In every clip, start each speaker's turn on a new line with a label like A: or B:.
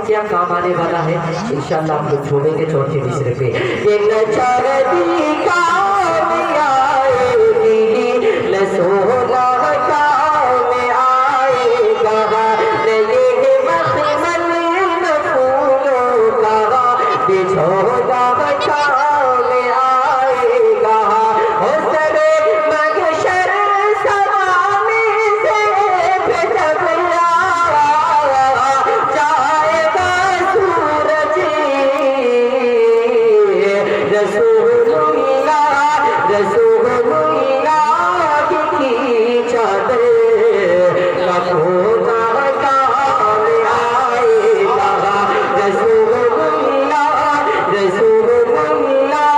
A: क्या काम आने वाला है इंशाअल्लाह आप लोग छोड़ेंगे चौथी मिसरे पे। ये नचारती काम आएगी न सोना काम आएगा न ये मखमल न फूलों का बिछोना काम आएगा। हो सरे मगशर सवाने से जब जाएगा सूरज रसूलुल्लाह रसूलुल्लाह की चादर लखों काम आएगा। रसूलुल्लाह रसूलुल्लाह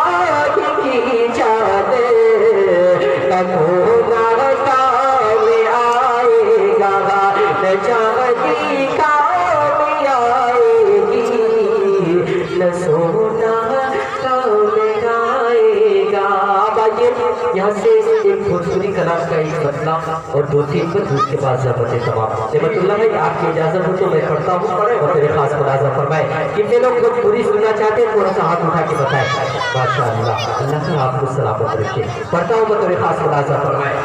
A: की चादर लखों काम आएगा। न चांदी काम आएगी न सोना काम आएगा। अब आइए यहाँ से एक भोजपुरी कलाम का एक बदला और दो तीन पर उसके बाद ज़बत तमाम नेमतुल्लाह भाई आपकी इजाज़त हो तो मैं पढ़ता हूँ पढ़े और तेरे खास मुलाज़ा फरमाए। कितने लोग भोजपुरी सुनना चाहते हैं थोड़ा सा हाथ उठा के बताएं। माशाअल्लाह अल्लाह से आपको सलामत रखे। पढ़ता हूँ मैं तेरे खास मुलाज़ा फरमाए।